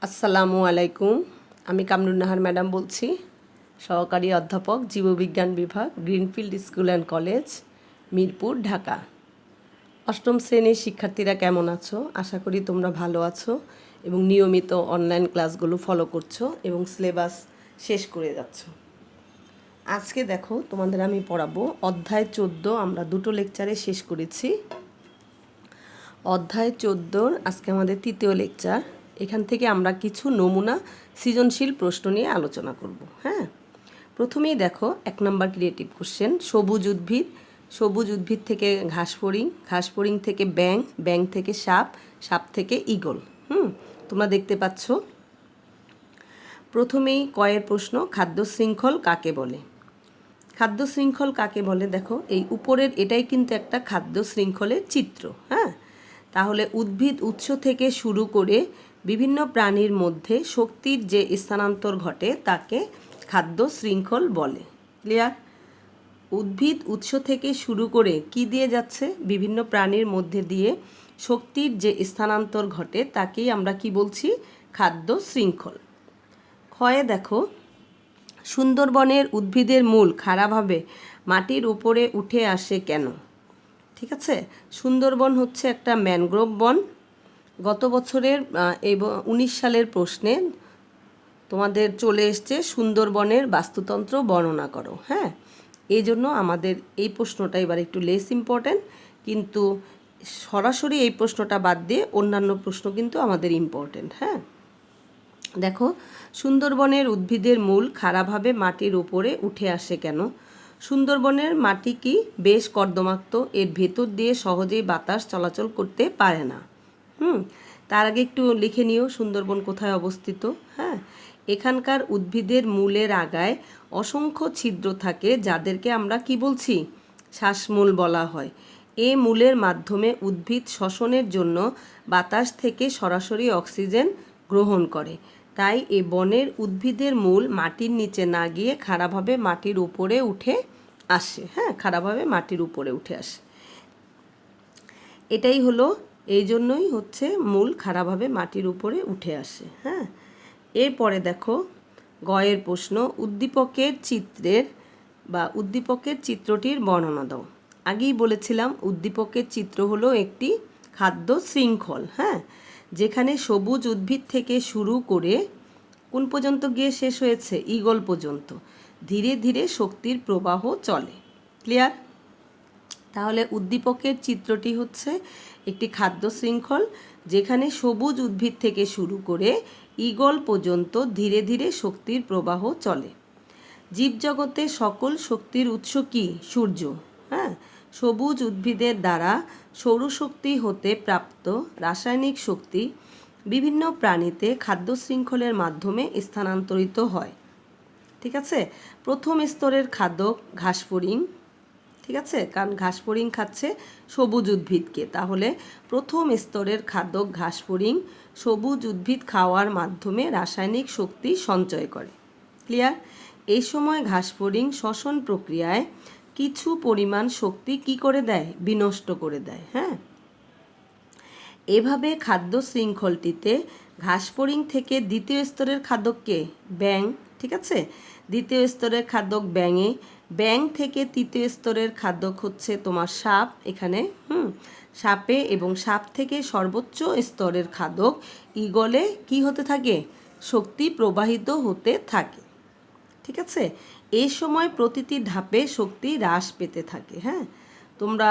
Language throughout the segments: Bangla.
আসসালামু আলাইকুম। আমি কামরুন নাহার ম্যাডাম বলছি, সহকারী অধ্যাপক, জীববিজ্ঞান বিভাগ, greenfield school and college, Mirpur, Dhaka. অষ্টম শ্রেণীর শিক্ষার্থীরা কেমন আছো? আশা করি তোমরা ভালো আছো এবং নিয়মিত অনলাইন ক্লাসগুলো ফলো করছো এবং সিলেবাস শেষ করে যাচ্ছ। আজকে দেখো, তোমাদের আমি পড়াবো অধ্যায় 14। আমরা দুটো লেকচারে শেষ করেছি। অধ্যায় 14 আজকে আমাদের তৃতীয় লেকচার। এখান থেকে আমরা কিছু নমুনা সৃজনশীল প্রশ্ন নিয়ে আলোচনা করব। হ্যাঁ, প্রথমেই দেখো 1 নম্বর ক্রিয়েটিভ কোশ্চেন। সবুজ উদ্ভিদ থেকে ঘাস ফড়িং থেকে ব্যাং থেকে সাপ থেকে ঈগল। তোমরা দেখতে পাচ্ছ। প্রথমেই কয়ের প্রশ্ন, খাদ্য শৃঙ্খল কাকে বলে? খাদ্য শৃঙ্খল কাকে বলে? দেখো, এই উপরের এটাই কিন্তু একটা খাদ্য শৃঙ্খলের চিত্র। হ্যাঁ, তাহলে উদ্ভিদ উৎস থেকে শুরু করে বিভিন্ন প্রাণীর মধ্যে শক্তির যে স্থানান্তর ঘটে তাকে খাদ্য শৃঙ্খল বলে। ক্লিয়ার? উদ্ভিদ উৎস থেকে শুরু করে কি দিয়ে যাচ্ছে? বিভিন্ন প্রাণীর মধ্যে দিয়ে শক্তির যে স্থানান্তর ঘটে তাকেই আমরা কি বলছি? খাদ্য শৃঙ্খল। ক্ষয়ে দেখো, সুন্দরবনের উদ্ভিদের মূল খাড়াভাবে মাটির উপরে উঠে আসে কেন? ঠিক আছে, সুন্দরবন হচ্ছে একটা ম্যানগ্রোভ বন। গত বছরের 19 সালের প্রশ্নে তোমাদের চলে এসছে সুন্দরবনের বাস্তুতন্ত্র বর্ণনা করো। হ্যাঁ, এই জন্য আমাদের এই প্রশ্নটা এবার একটু লেস ইম্পর্ট্যান্ট, কিন্তু সরাসরি এই প্রশ্নটা বাদ দিয়ে অন্যান্য প্রশ্ন কিন্তু আমাদের ইম্পর্ট্যান্ট। হ্যাঁ, দেখো, সুন্দরবনের উদ্ভিদের মূল খাড়াভাবে মাটির উপরে উঠে আসে কেন? সুন্দরবনের মাটি কি বেশ কর্দমাক্ত, এর ভেতর দিয়ে সহজেই বাতাস চলাচল করতে পারে না। তার আগে একটু লিখে নিও সুন্দরবন কোথায় অবস্থিত। হ্যাঁ, এখানকার উদ্ভিদের মূলের আগায় অসংখ্য ছিদ্র থাকে, যাদেরকে আমরা কি বলছি? শ্বাসমূল বলা হয়। এ মূলের মাধ্যমে উদ্ভিদ শ্বসনের জন্য বাতাস থেকে সরাসরি অক্সিজেন গ্রহণ করে। তাই এ বনের উদ্ভিদের মূল মাটির নিচে না গিয়ে খাড়াভাবে মাটির উপরে উঠে আসে। হ্যাঁ, খাড়াভাবে মাটির উপরে উঠে আসে। এটাই হলো, এই জন্যই হচ্ছে মূল খাড়াভাবে মাটির উপরে উঠে আসে। হ্যাঁ, এরপরে দেখো গয়ের প্রশ্ন, উদ্দীপকের চিত্রটির বর্ণনা দাও। আগেই বলেছিলাম উদ্দীপকের চিত্র হলো একটি খাদ্য শৃঙ্খল। হ্যাঁ, যেখানে সবুজ উদ্ভিদ থেকে শুরু করে কোন পর্যন্ত গিয়ে শেষ হয়েছে? ঈগল পর্যন্ত ধীরে ধীরে শক্তির প্রবাহ চলে। ক্লিয়ার? তাহলে উদ্দীপকের চিত্রটি হচ্ছে একটি খাদ্য শৃঙ্খল, যেখানে সবুজ উদ্ভিদ থেকে শুরু করে ঈগল পর্যন্ত ধীরে ধীরে শক্তির প্রবাহ চলে। জীবজগতে সকল শক্তির উৎস কি? সূর্য। হ্যাঁ, সবুজ উদ্ভিদের দ্বারা সৌরশক্তি হতে প্রাপ্ত রাসায়নিক শক্তি বিভিন্ন প্রাণীতে খাদ্য শৃঙ্খলের মাধ্যমে স্থানান্তরিত হয়। ঠিক আছে, প্রথম স্তরের খাদ্য ঘাসফড়িং। ঠিক আছে, কারণ ঘাসফড়িং খাচ্ছে সবুজ উদ্ভিদকে, তাহলে প্রথম স্তরের খাদ্য ঘাসফড়িং সবুজ উদ্ভিদ খাওয়ার মাধ্যমে রাসায়নিক শক্তি সঞ্চয় করে। ক্লিয়ার? এই সময় ঘাসফড়িং শ্বসন প্রক্রিয়ায় কিছু পরিমাণ শক্তি কি করে দেয়? বিনষ্ট করে দেয়। হ্যাঁ, এভাবে খাদ্য শৃঙ্খলটিতে ঘাসফড়িং থেকে দ্বিতীয় স্তরের খাদ্যকে ব্যাং। ঠিক আছে, দ্বিতীয় স্তরের খাদ্য ব্যাং থেকে তৃতীয় স্তরের খাদ্য হচ্ছে তোমার সাপ। এখানে সাপে, এবং সাপ থেকে সর্বোচ্চ স্তরের খাদ্য ঈগলে কি হতে থাকে? শক্তি প্রবাহিত হতে থাকে। ঠিক আছে, এই সময় প্রতিটি ধাপে শক্তি হ্রাস পেতে থাকে। হ্যাঁ, তোমরা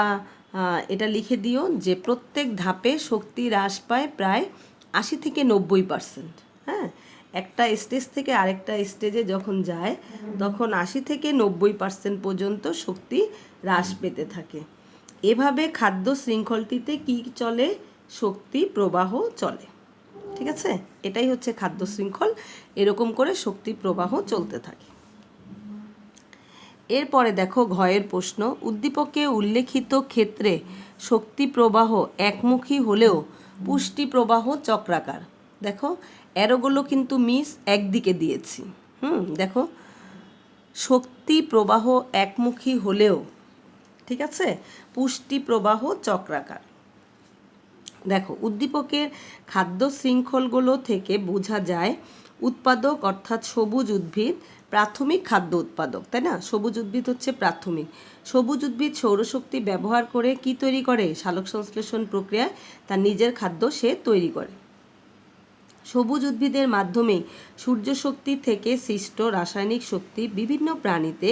এটা লিখে দিও যে প্রত্যেক ধাপে শক্তি হ্রাস পায় প্রায় 80 থেকে 90%। হ্যাঁ, একটা স্টেজ থেকে আরেকটা স্টেজে যখন যায় তখন 80 থেকে 90% পর্যন্ত শক্তি হ্রাস পেতে থাকে। এভাবে খাদ্য শৃঙ্খলটিতে কি চলে? শক্তি প্রবাহ চলে। ঠিক আছে, এটাই হচ্ছে খাদ্য শৃঙ্খল। এরকম করে শক্তি প্রবাহ চলতে থাকে। এরপরে দেখো ঘয়ের প্রশ্ন, উদ্দীপকে উল্লেখিত ক্ষেত্রে শক্তি প্রবাহ একমুখী হলেও পুষ্টি প্রবাহ চক্রাকার। দেখো, অ্যারোগুলো কিন্তু একদিকে দিয়েছি। দেখো, শক্তি প্রবাহ একমুখী হলেও, ঠিক আছে, পুষ্টি প্রবাহ চক্রাকার। দেখো, উদ্দীপকের খাদ্য শৃঙ্খলগুলো থেকে বোঝা যায় উৎপাদক অর্থাৎ সবুজ উদ্ভিদ প্রাথমিক খাদ্য উৎপাদক, তাই না? সবুজ উদ্ভিদ হচ্ছে প্রাথমিক। সবুজ উদ্ভিদ সৌরশক্তি ব্যবহার করে কি তৈরি করে? সালোক সংশ্লেষণ প্রক্রিয়ায় তার নিজের খাদ্য সে তৈরি করে। সবুজ উদ্ভিদের মাধ্যমে সূর্য শক্তি থেকে সৃষ্ট রাসায়নিক শক্তি বিভিন্ন প্রাণীতে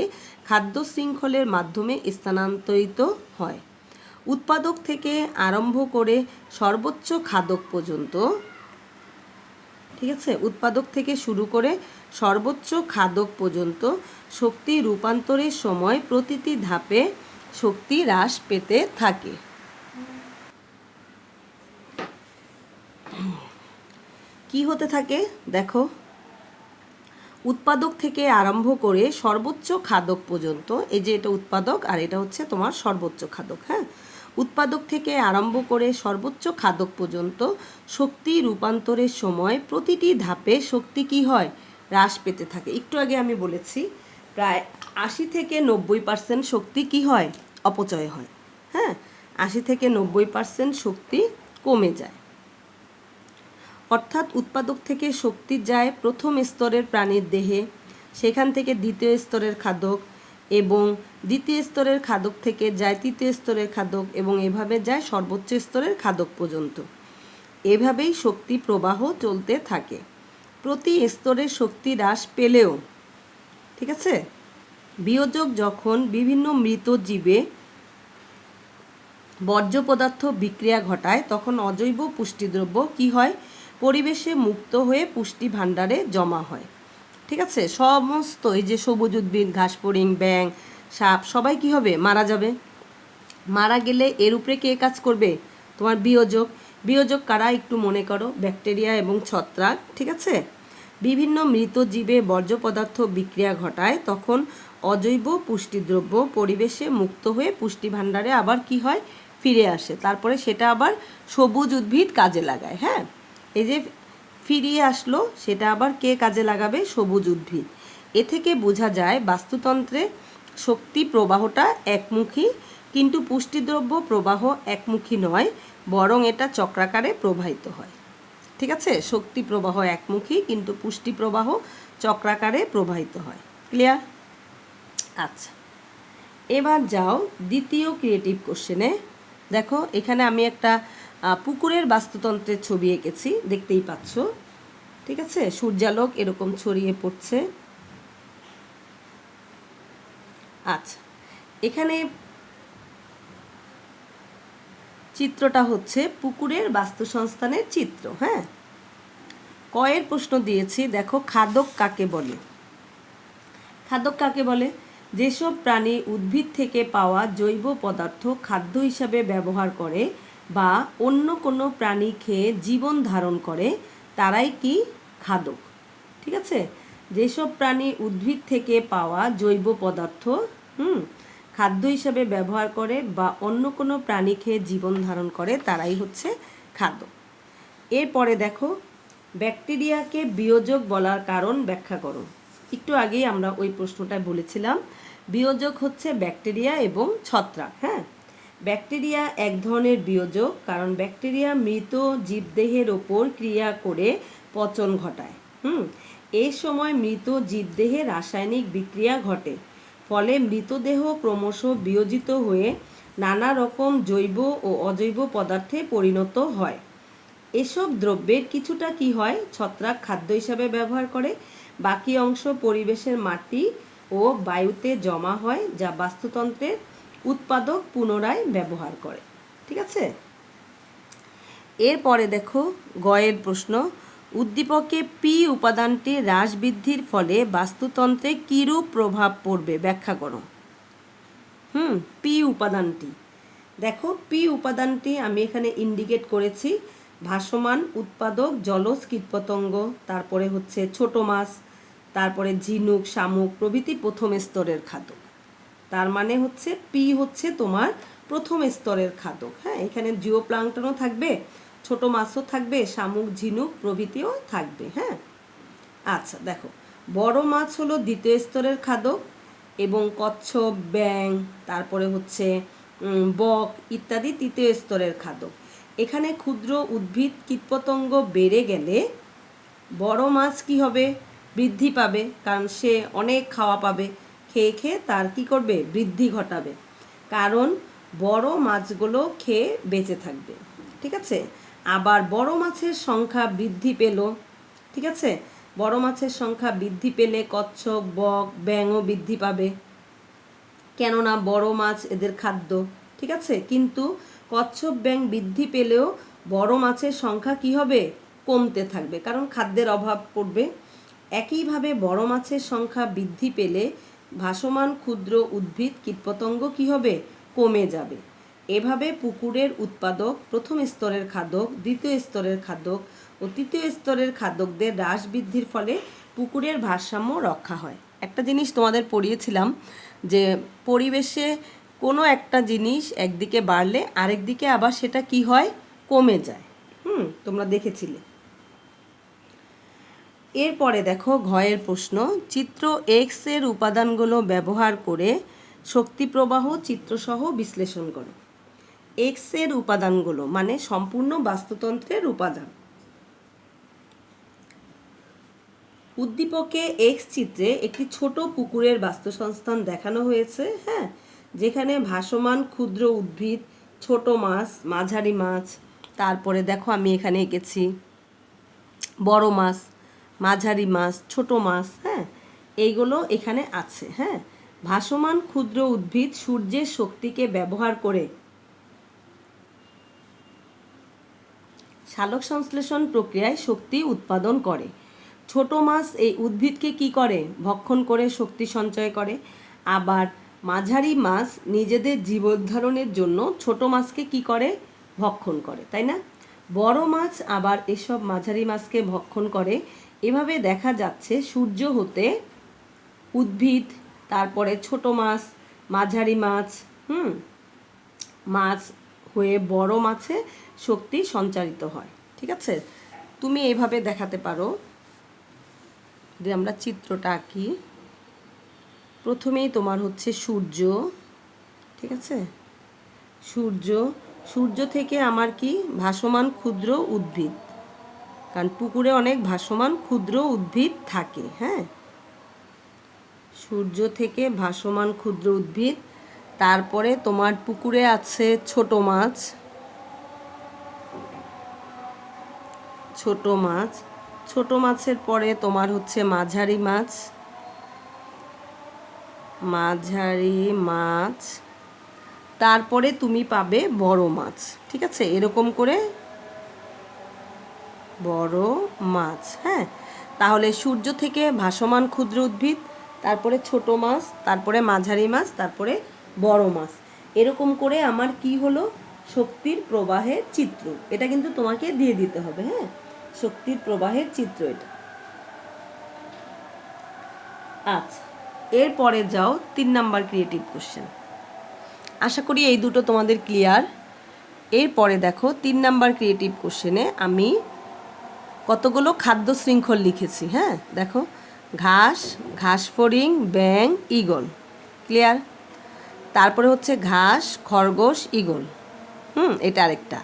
খাদ্য শৃঙ্খলের মাধ্যমে স্থানান্তরিত হয়। উৎপাদক থেকে আরম্ভ করে সর্বোচ্চ খাদক পর্যন্ত, ঠিক আছে, উৎপাদক থেকে শুরু করে সর্বোচ্চ খাদক পর্যন্ত শক্তি রূপান্তরের সময় প্রতিটি ধাপে শক্তি হ্রাস পেতে থাকে। কি হতে থাকে দেখো, উৎপাদক থেকে আরম্ভ করে সর্বোচ্চ খাদক পর্যন্ত, এই যে এটা উৎপাদক আর এটা হচ্ছে তোমার সর্বোচ্চ খাদক। হ্যাঁ, উৎপাদক থেকে আরম্ভ করে সর্বোচ্চ খাদক পর্যন্ত শক্তি রূপান্তরের সময় প্রতিটি ধাপে শক্তি কি হয়? হ্রাস পেতে থাকে। একটু আগে আমি বলেছি প্রায় 80 থেকে 90% শক্তি কি হয়? অপচয় হয়। হ্যাঁ, 80 থেকে 90% শক্তি কমে যায়। অর্থাৎ উৎপাদক থেকে শক্তি যায় প্রথম স্তরের প্রাণীর দেহে, সেখান থেকে দ্বিতীয় স্তরের খাদক, এবং দ্বিতীয় স্তরের খাদক থেকে যায় তৃতীয় স্তরের খাদক, এবং এভাবে যায় সর্বোচ্চ স্তরের খাদক পর্যন্ত। এভাবেই শক্তি প্রবাহ চলতে থাকে। প্রতি স্তরে শক্তি হ্রাস পেলেও, ঠিক আছে, বিয়োজক যখন বিভিন্ন মৃত জীবে বর্জ্য পদার্থ বিক্রিয়া ঘটায় তখন অজৈব পুষ্টিদ্রব্য কি হয়? পরিবেশে মুক্ত হয়ে পুষ্টি ভাণ্ডারে জমা হয়। ঠিক আছে, সমস্ত এই যে সবুজ উদ্ভিদ, ঘাসফড়িং, ব্যাঙ, সাপ সবাই কি হবে? মারা যাবে। মারা গেলে এর উপরে কে কাজ করবে? তোমার বিয়োজক। বিয়োজক কারা? একটু মনে করো, ব্যাকটেরিয়া এবং ছত্রাক। ঠিক আছে, বিভিন্ন মৃত জীবে বর্জ্য পদার্থ বিক্রিয়া ঘটায় তখন অজৈব পুষ্টিদ্রব্য পরিবেশে মুক্ত হয়ে পুষ্টি ভাণ্ডারে আবার কি হয়? ফিরে আসে। তারপরে সেটা আবার সবুজ উদ্ভিদ কাজে লাগায়। হ্যাঁ, এই যে ফিরিয়ে আসলো সেটা আবার কে কাজে লাগাবে? সবুজ উদ্ভিদ। এ থেকে বোঝা যায় বাস্তুতন্ত্রে শক্তি প্রবাহটা একমুখী, কিন্তু পুষ্টিদ্রব্য প্রবাহ একমুখী নয়, বরং এটা চক্রাকারে প্রবাহিত হয়। ঠিক আছে, শক্তি প্রবাহ একমুখী কিন্তু পুষ্টি প্রবাহ চক্রাকারে প্রবাহিত হয়। ক্লিয়ার? আচ্ছা, এবার যাও দ্বিতীয় ক্রিয়েটিভ কোশ্চেনে। দেখো, এখানে আমি একটা পুকুরের বাস্তুতন্ত্রের ছবি এঁকেছি, দেখতেই পাচ্ছ। ঠিক আছে, সূর্যালোক এরকম ছড়িয়ে পড়ছে। আচ্ছা, এখানে চিত্রটা হচ্ছে পুকুরের বাস্তুসংস্থানের চিত্র। হ্যাঁ, কয়ের প্রশ্ন দিয়েছি, দেখো, খাদক কাকে বলে? খাদক কাকে বলে? যেসব প্রাণী উদ্ভিদ থেকে পাওয়া জৈব পদার্থ খাদ্য হিসাবে ব্যবহার করে বা অন্য কোনো প্রাণী খেয়ে জীবন ধারণ করে তারাই কি? খাদক। ঠিক আছে, যেসব প্রাণী উদ্ভিদ থেকে পাওয়া জৈব পদার্থ খাদ্য হিসাবে ব্যবহার করে বা অন্য কোনো প্রাণী খেয়ে জীবন ধারণ করে তারাই হচ্ছে খাদক। এরপরে দেখো, ব্যাকটেরিয়াকে বিয়োজক বলার কারণ ব্যাখ্যা করো। একটু আগেই আমরা ওই প্রশ্নটা বলেছিলাম, বিয়োজক হচ্ছে ব্যাকটেরিয়া এবং ছত্রাক। হ্যাঁ, ব্যাকটেরিয়া এক ধরনের বিয়োজক, কারণ ব্যাকটেরিয়া মৃত জীবদেহের ওপর ক্রিয়া করে পচন ঘটায়। এই সময় মৃত জীবদেহে রাসায়নিক বিক্রিয়া ঘটে, ফলে মৃতদেহ ক্রমশ বিয়োজিত হয়ে নানা রকম জৈব ও অজৈব পদার্থে পরিণত হয়। এসব দ্রব্যের কিছুটা কি হয়? ছত্রাক খাদ্য হিসাবে ব্যবহার করে, বাকি অংশ পরিবেশের মাটি ও বায়ুতে জমা হয়, যা বাস্তুতন্ত্রের উৎপাদক পুনরায় ব্যবহার করে। ঠিক আছে, এরপরে দেখো গয়ের প্রশ্ন, উদ্দীপকে পি উপাদানটি হ্রাস বৃদ্ধির ফলে বাস্তুতন্ত্রে কিরূপ প্রভাব পড়বে? ব্যাখ্যা করো। পি উপাদানটি, দেখো, পি উপাদানটি আমি এখানে ইন্ডিকেট করেছি। ভাসমান উৎপাদক, জলজ কীটপতঙ্গ, তারপরে হচ্ছে ছোট মাছ, তারপরে ঝিনুক, শামুক প্রভৃতি প্রথম স্তরের খাদক। তার মানে হচ্ছে পি হচ্ছে তোমার প্রথম স্তরের খাদক। হ্যাঁ, এখানে জিওপ্লাঙ্কটনও থাকবে, ছোট মাছও থাকবে, শামুক, ঝিনুক প্রভৃতিও থাকবে। হ্যাঁ, আচ্ছা, দেখো, বড় মাছ হলো দ্বিতীয় স্তরের খাদক, এবং কচ্ছপ, ব্যাঙ, তারপরে হচ্ছে বক ইত্যাদি তৃতীয় স্তরের খাদক। এখানে ক্ষুদ্র উদ্ভিদ কীটপতঙ্গ বেড়ে গেলে বড় মাছ কি হবে? বৃদ্ধি পাবে, কারণ সে অনেক খাওয়া পাবে, খেয়ে খেয়ে তার কি করবে? বৃদ্ধি ঘটাবে, কারণ বড় মাছগুলো খেয়ে বেঁচে থাকবে। ঠিক আছে, আবার বড় মাছের সংখ্যা বৃদ্ধি পেল। ঠিক আছে, বড় মাছের সংখ্যা বৃদ্ধি পেলে কচ্ছপ, বক, ব্যাঙও বৃদ্ধি পাবে, কেননা বড় মাছ এদের খাদ্য। ঠিক আছে, কিন্তু কচ্ছপ, ব্যাঙ বৃদ্ধি পেলেও বড় মাছের সংখ্যা কি হবে? কমতে থাকবে, কারণ খাদ্যের অভাব পড়বে। একইভাবে বড় মাছের সংখ্যা বৃদ্ধি পেলে ভাসমান ক্ষুদ্র উদ্ভিদ কীটপতঙ্গ কি হবে? কমে যাবে। এভাবে পুকুরের উৎপাদক, প্রথম স্তরের খাদক, দ্বিতীয় স্তরের খাদক ও তৃতীয় স্তরের খাদকদের হ্রাস বৃদ্ধির ফলে পুকুরের ভারসাম্য রক্ষা হয়। একটা জিনিস তোমাদের পড়িয়েছিলাম যে পরিবেশে কোনো একটা জিনিস একদিকে বাড়লে আরেক দিকে আবার সেটা কি হয়? কমে যায়। তোমরা দেখেছিলে। এরপরে দেখো ঘয়ের প্রশ্ন, চিত্র এক্স এর উপাদানগুলো ব্যবহার করে শক্তি প্রবাহ চিত্রসহ বিশ্লেষণ করো। এক্স এর উপাদানগুলো মানে সম্পূর্ণ বাস্তুতন্ত্রের উপাদান। উদ্দীপকে এক্স চিত্রে একটি ছোট পুকুরের বাস্তুসংস্থান দেখানো হয়েছে, হ্যাঁ, যেখানে ভাসমান ক্ষুদ্র উদ্ভিদ, ছোট মাছ, মাঝারি মাছ, তারপরে দেখো আমি এখানে এঁকেছি বড় মাছ, মাঝারি মাছ, ছোট মাছ, হ্যাঁ, এইগুলো এখানে আছে। হ্যাঁ, ভাসমান ক্ষুদ্র উদ্ভিদ সূর্যের শক্তিকে ব্যবহার করে সালোক সংশ্লেষণ প্রক্রিয়ায় শক্তি উৎপাদন করে। ছোট মাছ এই উদ্ভিদকে কি করে? ভক্ষণ করে শক্তি সঞ্চয় করে। আবার মাঝারি মাছ নিজেদের জীবনধারণের জন্য ছোট মাছকে কি করে? ভক্ষণ করে, তাই না? বড় মাছ আবার এসব মাঝারি মাছকে ভক্ষণ করে। এভাবে দেখা যাচ্ছে সূর্য হতে উদ্ভিদ, তারপরে ছোট মাছ, মাঝারি মাছ, মাছ হয়ে বড় মাছে শক্তি সঞ্চারিত হয়। ঠিক আছে, তুমি এইভাবে দেখাতে পারো। যদি আমরা চিত্রটা আঁকি, প্রথমেই তোমার হচ্ছে সূর্য। ঠিক আছে, সূর্য থেকে আমার কি? ভাসমান ক্ষুদ্র উদ্ভিদ, কারণ পুকুরে অনেক ভাসমান ক্ষুদ্র উদ্ভিদ থাকে। হ্যাঁ, সূর্য থেকে ভাসমান ক্ষুদ্র উদ্ভিদ, তারপরে তোমার পুকুরে আছে ছোট মাছ, ছোট মাছের পরে তোমার হচ্ছে মাঝারি মাছ, তারপরে তুমি পাবে বড় মাছ। ঠিক আছে, এরকম করে বড় মাছ। হ্যাঁ, তাহলে সূর্য থেকে ভাসমান ক্ষুদ্র উদ্ভিদ, তারপরে ছোট মাছ, তারপরে মাঝারি মাছ, তারপরে বড় মাছ, এরকম করে আমার কি হলো? শক্তির প্রবাহের চিত্র। এটা কিন্তু তোমাকে দিয়ে দিতে হবে। হ্যাঁ, শক্তির প্রবাহের চিত্র এটা। আচ্ছা, এরপরে যাও 3 নাম্বার ক্রিয়েটিভ কোশ্চেন। আশা করি এই দুটো তোমাদের ক্লিয়ার। এরপরে দেখো 3 নাম্বার ক্রিয়েটিভ কোশ্চেনে আমি কতগুলো খাদ্য শৃঙ্খল লিখেছি। হ্যাঁ, দেখো ঘাস, ঘাসফড়িং, ব্যাঙ, ঈগল। ক্লিয়ার? তারপরে হচ্ছে ঘাস, খরগোশ, ঈগল। এটা আরেকটা।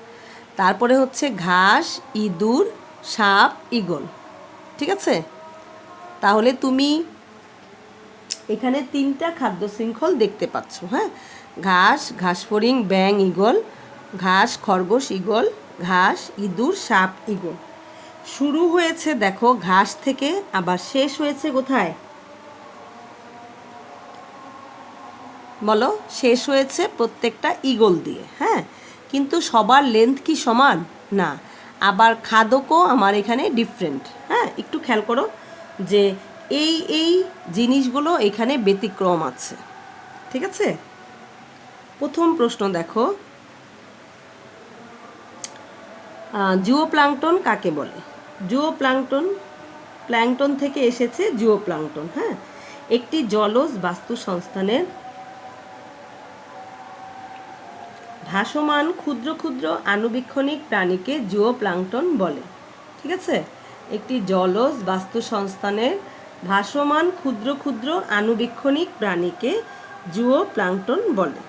তারপরে হচ্ছে ঘাস, ইঁদুর, সাপ, ঈগল। ঠিক আছে, তাহলে তুমি এখানে 3টা খাদ্য শৃঙ্খল দেখতে পাচ্ছ। হ্যাঁ, ঘাস, ঘাসফড়িং, ব্যাঙ, ঈগল, ঘাস, খরগোশ, ঈগল, ঘাস, ইঁদুর, সাপ, ঈগল। শুরু হয়েছে দেখো ঘাস থেকে, আবার শেষ হয়েছে কোথায়? বলো, শেষ হয়েছে প্রত্যেকটা ঈগল দিয়ে। হ্যাঁ, কিন্তু সবার লেন্থ কি সমান? না, আবার খাদকও আমার এখানে ডিফারেন্ট। হ্যাঁ, একটু খেয়াল করো যে এই জিনিসগুলো এখানে ব্যতিক্রম আছে। ঠিক আছে, প্রথম প্রশ্ন দেখো, জুওপ্লাঙ্কটন কাকে বলে? প্ল্যাঙ্কটন থেকে এসেছে জুওপ্লাঙ্কটন। হ্যাঁ, একটি জলজ বাস্তুসংস্থানের ভাসমান ক্ষুদ্র ক্ষুদ্র আণুবীক্ষণিক প্রাণীকে জুওপ্লাঙ্কটন বলে। ঠিক আছে, একটি জলজ বাস্তুসংস্থানের ভাসমান ক্ষুদ্র ক্ষুদ্র আণুবীক্ষণিক প্রাণীকে জুওপ্লাঙ্কটন বলে।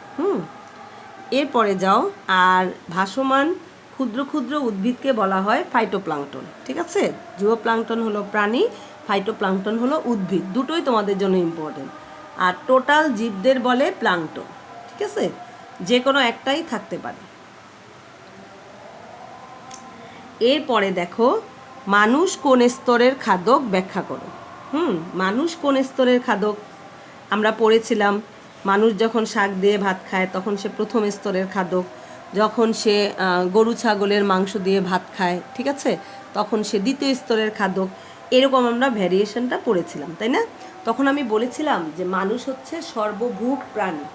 এরপরে যাও, আর ভাসমান ক্ষুদ্র ক্ষুদ্র উদ্ভিদকে বলা হয় ফাইটোপ্লাঙ্কটন। ঠিক আছে, জুওপ্লাঙ্কটন হলো প্রাণী, ফাইটোপ্লাঙ্কটন হলো উদ্ভিদ, দুটোই তোমাদের জন্য ইম্পর্টেন্ট। আর টোটাল জীবদের বলে প্লাঙ্কটন। ঠিক আছে, যে কোনো একটাই থাকতে পারে। এরপরে দেখো, মানুষ কোন স্তরের খাদক ব্যাখ্যা করো। মানুষ কোন স্তরের খাদক আমরা পড়েছিলাম। মানুষ যখন শাক দিয়ে ভাত খায় তখন সে প্রথম স্তরের খাদক, যখন সে গরু ছাগলের মাংস দিয়ে ভাত খায়, ঠিক আছে, তখন সে দ্বিতীয় স্তরের খাদক। এরকম আমরা ভ্যারিয়েশনটা পড়েছিলাম, তাই না? তখন আমি বলেছিলাম যে মানুষ হচ্ছে সর্বভূক প্রাণী।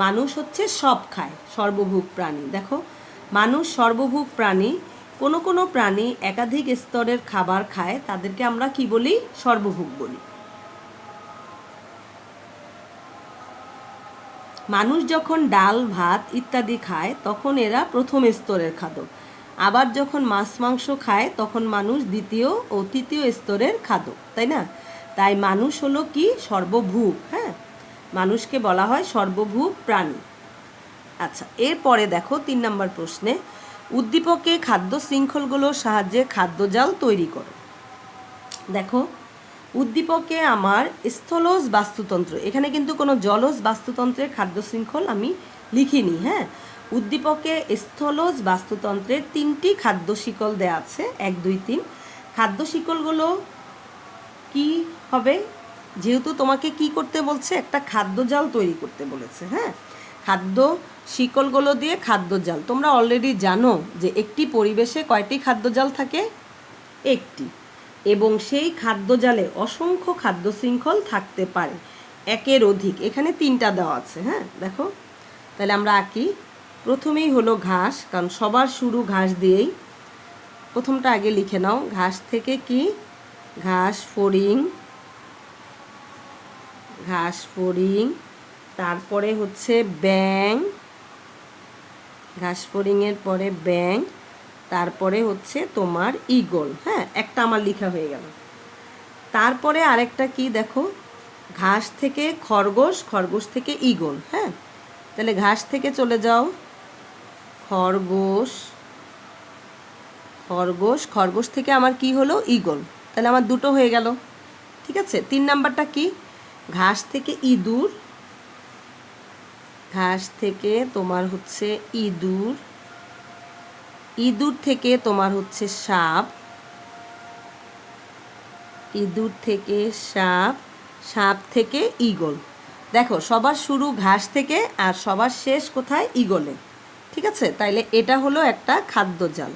মানুষ হচ্ছে সব খায়, সর্বভূক প্রাণী। দেখো, মানুষ সর্বভূক প্রাণী। কোনো কোনো প্রাণী একাধিক স্তরের খাবার খায়, তাদেরকে আমরা কি বলি? সর্বভূক বলি। মানুষ যখন ডাল ভাত ইত্যাদি খায় তখন এরা প্রথম স্তরের খাদক। আবার যখন মাছ মাংস খায় তখন মানুষ দ্বিতীয় ও তৃতীয় স্তরের খাদক, তাই না? তাই মানুষ হলো কি? সর্বভূক। হ্যাঁ, মানুষকে বলা হয় সর্বভূক প্রাণী। আচ্ছা, এরপরে দেখো 3 নম্বর প্রশ্নে, উদ্দীপকে খাদ্য শৃঙ্খলগুলোর সাহায্যে খাদ্যজাল তৈরি করো। দেখো, উদ্দীপকে আমার স্থলজ বাস্তুতন্ত্র, এখানে কিন্তু কোনো জলজ বাস্তুতন্ত্রের খাদ্য শৃঙ্খল আমি লিখিনি। হ্যাঁ, উদ্দীপকে স্থলজ বাস্তুতন্ত্রের 3টি খাদ্য শিকল দেওয়া আছে, 1 2 3। খাদ্য শিকলগুলো কি হবে? যেহেতু তোমাকে কি করতে বলছে? একটা খাদ্যজাল তৈরি করতে বলেছে। হ্যাঁ, খাদ্য শিকলগুলো দিয়ে খাদ্যজাল। তোমরা অলরেডি জানো যে একটি পরিবেশে কয়টি খাদ্যজাল থাকে? একটি। এবং সেই খাদ্যজালে অসংখ্য খাদ্য শৃঙ্খল থাকতে পারে, একের অধিক। এখানে 3টা দেওয়া আছে। হ্যাঁ, দেখো, তাহলে আমরা আঁকি। প্রথমেই হলো ঘাস, কারণ সবার শুরু ঘাস দিয়েই। প্রথমটা আগে লিখে নাও। ঘাস থেকে কি? ঘাস ফড়িং, ঘাস ফড়িং। তারপরে হচ্ছে ব্যাং, ঘাস ফড়িংয়ের পরে ব্যাং। তারপরে হচ্ছে তোমার ঈগল। হ্যাঁ, একটা আমার লেখা হয়ে গেল। তারপরে আরেকটা কি দেখো, ঘাস থেকে খরগোশ, খরগোশ থেকে ঈগল। হ্যাঁ, তাহলে ঘাস থেকে চলে যাও, খরগোশ, খরগোশ, খরগোশ থেকে আমার কি হলো? ঈগল। তাহলে আমার 2টো হয়ে গেল। ঠিক আছে, 3 নাম্বারটা কি? ঘাস থেকে ইঁদুর, ঘাস থেকে তোমার হচ্ছে ইঁদুর, ইঁদুর থেকে তোমার হচ্ছে সাপ, ইঁদুর থেকে সাপ, সাপ থেকে ঈগল। দেখো, সবার শুরু ঘাস থেকে আর সবার শেষ কোথায়? ঈগলে। ঠিক আছে, তাইলে এটা হলো একটা খাদ্যজাল।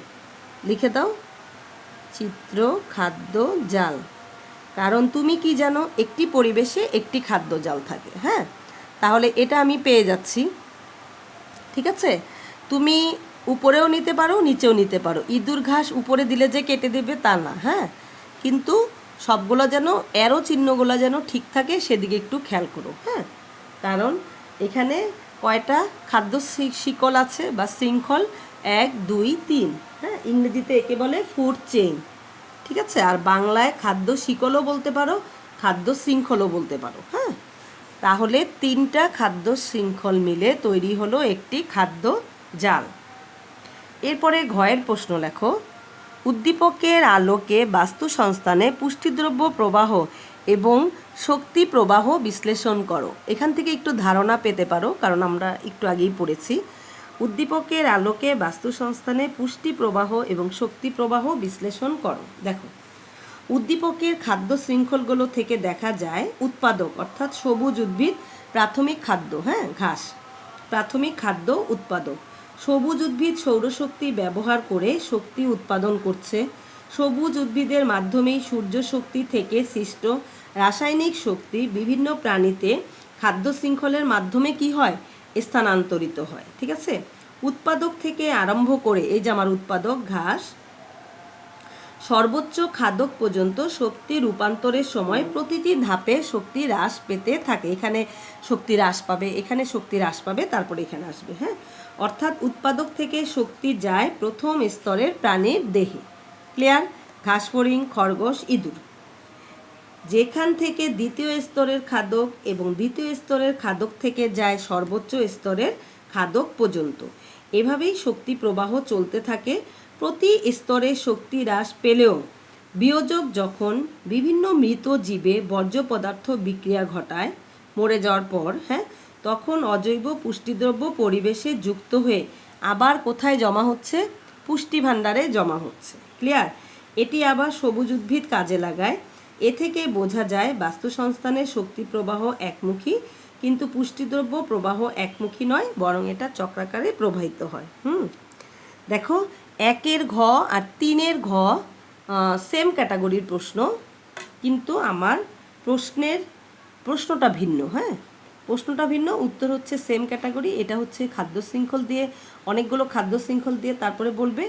লিখে দাও, চিত্র খাদ্য জাল। কারণ তুমি কি জানো? একটি পরিবেশে একটি খাদ্যজাল থাকে। হ্যাঁ, তাহলে এটা আমি পেয়ে যাচ্ছি। ঠিক আছে, তুমি উপরেও নিতে পারো, নিচেও নিতে পারো। ইঁদুর ঘাস উপরে দিলে যে কেটে দেবে তা না। হ্যাঁ, কিন্তু সবগুলো যেন অ্যারো চিহ্নগুলো যেন ঠিক থাকে সেদিকে একটু খেয়াল করো। হ্যাঁ, কারণ এখানে কয়টা খাদ্য শিকল আছে বা শৃঙ্খল? 1 2 3। হ্যাঁ, ইংরেজিতে একে বলে ফুড চেইন। ঠিক আছে, আর বাংলায় খাদ্য শিকলও বলতে পারো, খাদ্য শৃঙ্খলও বলতে পারো। হ্যাঁ, তাহলে 3টা খাদ্য শৃঙ্খল মিলে তৈরি হলো একটি খাদ্য জাল। এরপরে ঘয়ের প্রশ্ন লেখো, উদ্দীপকের আলোকে বাস্তু সংস্থানে পুষ্টিদ্রব্য প্রবাহ এবং শক্তি প্রবাহ বিশ্লেষণ করো। এখান থেকে একটু ধারণা পেতে পারো, কারণ আমরা একটু আগেই পড়েছি। উদ্দীপকের আলোকে বাস্তু সংস্থানে পুষ্টি প্রবাহ এবং শক্তি প্রবাহ বিশ্লেষণ করো। দেখো, উদ্দীপকের খাদ্য শৃঙ্খলগুলো থেকে দেখা যায় উৎপাদক অর্থাৎ সবুজ উদ্ভিদ প্রাথমিক খাদ্য। হ্যাঁ, ঘাস প্রাথমিক খাদ্য উৎপাদক। সবুজ উদ্ভিদ সৌরশক্তি ব্যবহার করে শক্তি উৎপাদন করছে। সবুজ উদ্ভিদের মাধ্যমেই সূর্য শক্তি থেকে সৃষ্ট রাসায়নিক শক্তি বিভিন্ন প্রাণীতে খাদ্য শৃঙ্খলের মাধ্যমে কি হয়? স্থানান্তরিত হয়। ঠিক আছে, উৎপাদক থেকে আরম্ভ করে, এই যে আমার উৎপাদক ঘাস, সর্বোচ্চ খাদক পর্যন্ত শক্তি রূপান্তরের সময় প্রতিটি ধাপে শক্তি হ্রাস পেতে থাকে। এখানে শক্তি হ্রাস পাবে, এখানে শক্তি হ্রাস পাবে, তারপরে এখানে আসবে। হ্যাঁ, অর্থাৎ উৎপাদক থেকে শক্তি যায় প্রথম স্তরের প্রাণীর দেহে। ক্লিয়ার? ঘাস ফড়িং, খরগোশ, ইঁদুর। যেখান থেকে দ্বিতীয় স্তরের খাদক এবং দ্বিতীয় স্তরের খাদক থেকে যায় সর্বোচ্চ স্তরের খাদক পর্যন্ত। এভাবেই শক্তি প্রবাহ চলতে থাকে। প্রতি স্তরে শক্তি হ্রাস পেলেও বিয়োজক যখন বিভিন্ন মৃত জীবে বর্জ্য পদার্থ বিক্রিয়া ঘটায় মরে যাওয়ার পর, তখন অজৈব পুষ্টিদ্রব্য পরিবেশে যুক্ত হয়ে আবার কোথায় জমা হচ্ছে? পুষ্টি ভাণ্ডারে জমা হচ্ছে। ক্লিয়ার? এটি আবার সবুজ উদ্ভিদ কাজে লাগায়। এ থেকে বোঝা যায় বাস্তুসংস্থানের শক্তি প্রবাহ একমুখী, কিন্তু পুষ্টিদ্রব্য প্রবাহ একমুখী নয়, বরং এটা চক্রাকারে প্রবাহিত হয়। দেখো, 1-এর ঘ আর 3-এর ঘ সেম ক্যাটাগরির প্রশ্ন, কিন্তু আমার প্রশ্নটা ভিন্ন। প্রশ্নটা ভিন্ন, উত্তর হচ্ছে সেম ক্যাটাগরি। এটা হচ্ছে খাদ্য শৃঙ্খল দিয়ে, অনেকগুলো খাদ্য শৃঙ্খল দিয়ে তারপরে বলবে,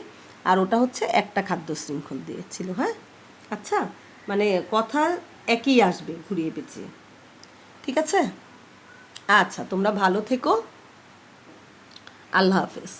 আর ওটা হচ্ছে একটা খাদ্য শৃঙ্খল দিয়েছিল। আচ্ছা, মানে কথা একই আসবে ঘুরিয়ে পেঁচিয়ে। ঠিক আছে? আচ্ছা, তোমরা ভালো থেকো। আল্লাহ হাফেজ।